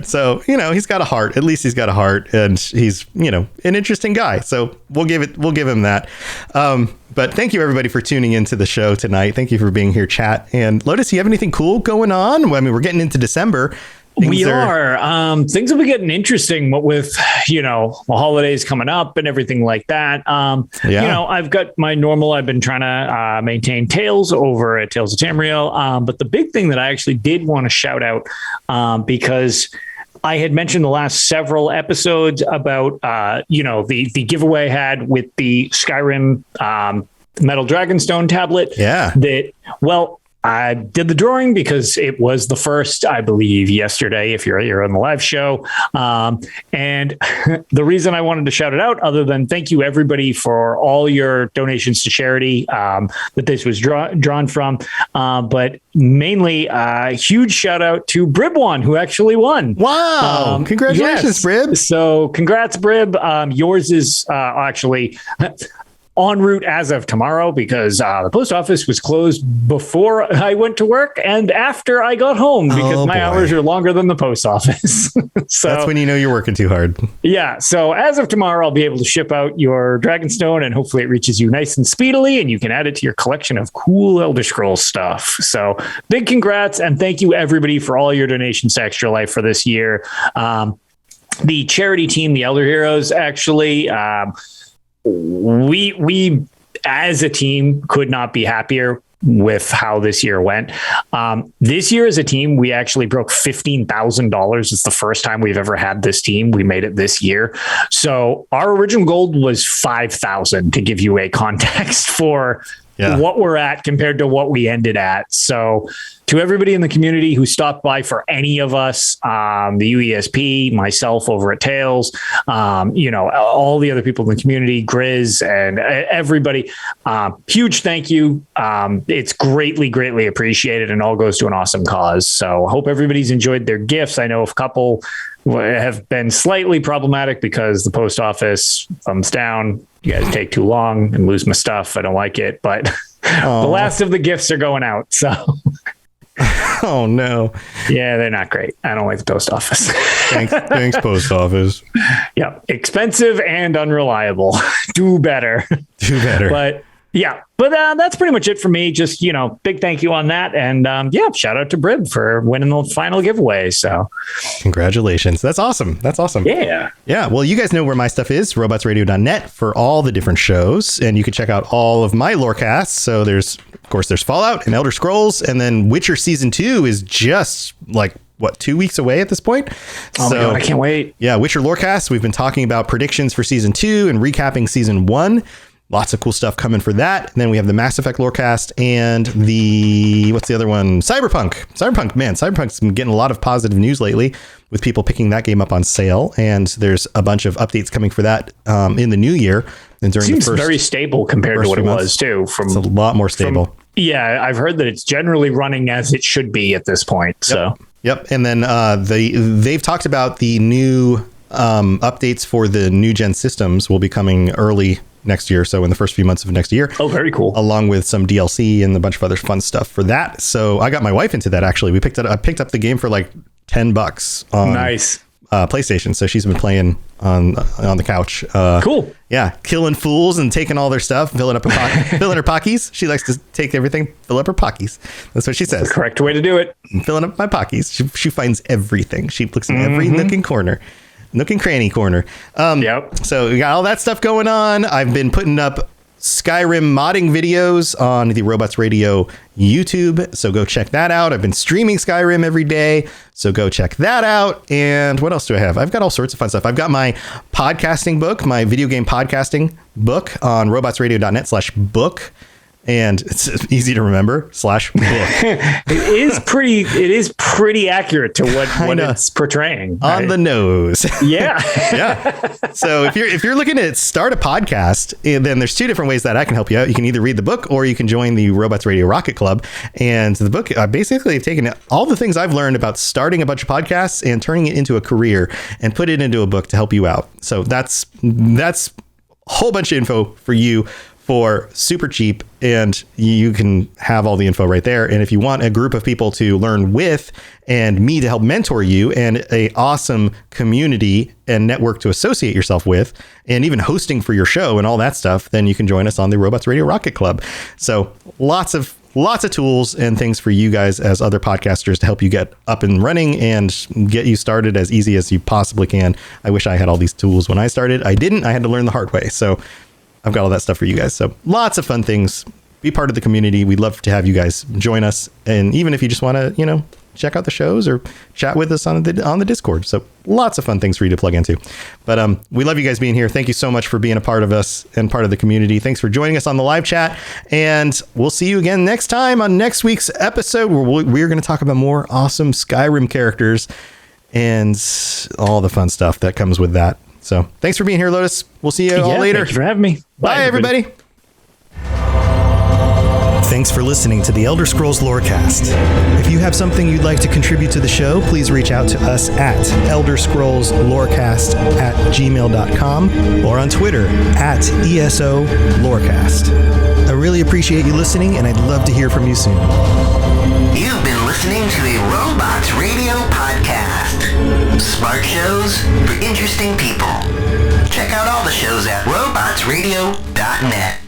So he's got a heart. At least he's got a heart, and he's an interesting guy. So we'll give him that. But thank you everybody for tuning into the show tonight. Thank you for being here, chat. And Lotus, you have anything cool going on? I mean, we're getting into December. Things will be getting interesting with, the holidays coming up and everything like that. I've got my normal, I've been trying to maintain Tales over at Tales of Tamriel. But the big thing that I actually did want to shout out, because I had mentioned the last several episodes about, the giveaway I had with the Skyrim Metal Dragonstone tablet. Yeah. I did the drawing because it was the first, I believe, yesterday, if you're on the live show. And the reason I wanted to shout it out, other than thank you everybody for all your donations to charity that this was drawn from, but mainly a huge shout out to Bribwan, who actually won. Wow. Congratulations, yes. Brib. So congrats, Brib. Yours is actually en route as of tomorrow because the post office was closed before I went to work and after I got home because my hours are longer than the post office. So that's when you know you're working too hard. Yeah. So as of tomorrow, I'll be able to ship out your Dragonstone and hopefully it reaches you nice and speedily and you can add it to your collection of cool Elder Scrolls stuff. So big congrats and thank you everybody for all your donations to Extra Life for this year. The charity team, the Elder Heroes, actually, we as a team could not be happier with how this year went. This year as a team, we actually broke $15,000. It's the first time we've ever had this team. We made it this year. So our original goal was 5,000 to give you a context for what we're at compared to what we ended at. So to everybody in the community who stopped by for any of us, the UESP, myself over at Tails, all the other people in the community, Grizz and everybody, huge thank you. It's greatly, greatly appreciated and all goes to an awesome cause. So hope everybody's enjoyed their gifts. I know a couple have been slightly problematic because the post office, thumbs down, you guys take too long and lose my stuff. I don't like it, but the last of the gifts are going out. So oh no. Yeah, they're not great. I don't like the post office. Thanks, post office. Yeah. Expensive and unreliable. Do better. But that's pretty much it for me. Just, big thank you on that. And shout out to Brib for winning the final giveaway. So congratulations. That's awesome. Yeah. Well, you guys know where my stuff is, robotsradio.net for all the different shows. And you can check out all of my Lorecasts. So there's Fallout and Elder Scrolls. And then Witcher Season 2 is just 2 weeks away at this point. Oh my God, I can't wait. Yeah. Witcher Lorecast. We've been talking about predictions for Season 2 and recapping Season 1. Lots of cool stuff coming for that. And then we have the Mass Effect Lorecast and what's the other one? Cyberpunk, man, Cyberpunk's been getting a lot of positive news lately with people picking that game up on sale. And there's a bunch of updates coming for that in the new year. And during Seems very stable compared to what it was too. It's a lot more stable. I've heard that it's generally running as it should be at this point. So Yep. And then they've talked about the new updates for the new gen systems will be coming early next year, so in the first few months of next year. Oh, very cool. Along with some DLC and a bunch of other fun stuff for that. So I got my wife into that actually. I picked up the game for $10 on nice PlayStation. So she's been playing on the couch. Cool. Yeah, killing fools and taking all their stuff, filling her pockies. She likes to take everything, fill up her pockies. That's what she says. That's the correct way to do it. I'm filling up my pockies. She finds everything. She looks in every nook and corner. Nook and cranny corner. So we got all that stuff going on. I've been putting up Skyrim modding videos on the Robots Radio YouTube. So go check that out. I've been streaming Skyrim every day. So go check that out. And what else do I have? I've got all sorts of fun stuff. I've got my podcasting book, my video game podcasting book on robotsradio.net/book. And it's easy to remember /book. It is pretty accurate to what it's portraying. On the nose. Yeah. Yeah. So if you're looking to start a podcast, then there's two different ways that I can help you out. You can either read the book or you can join the Robots Radio Rocket Club. And the book, I basically have taken all the things I've learned about starting a bunch of podcasts and turning it into a career and put it into a book to help you out. So that's a whole bunch of info for you for super cheap, and you can have all the info right there. And if you want a group of people to learn with and me to help mentor you and a awesome community and network to associate yourself with and even hosting for your show and all that stuff, then you can join us on the Robots Radio Rocket Club. So lots of tools and things for you guys as other podcasters to help you get up and running and get you started as easy as you possibly can. I wish I had all these tools when I started. I didn't. I had to learn the hard way. So I've got all that stuff for you guys. So lots of fun things. Be part of the community. We'd love to have you guys join us. And even if you just want to, check out the shows or chat with us on the Discord. So lots of fun things for you to plug into. But we love you guys being here. Thank you so much for being a part of us and part of the community. Thanks for joining us on the live chat. And we'll see you again next time on next week's episode, where we're going to talk about more awesome Skyrim characters and all the fun stuff that comes with that. So thanks for being here, Lotus. We'll see you all later. Thanks for having me. Bye everybody. Thanks for listening to the Elder Scrolls Lorecast. If you have something you'd like to contribute to the show, please reach out to us at elderscrollslorecast@gmail.com or on Twitter @ESO Lorecast. I really appreciate you listening, and I'd love to hear from you soon. You've been listening to a Robots Radio podcast. Smart shows for interesting people. Check out all the shows at robotsradio.net.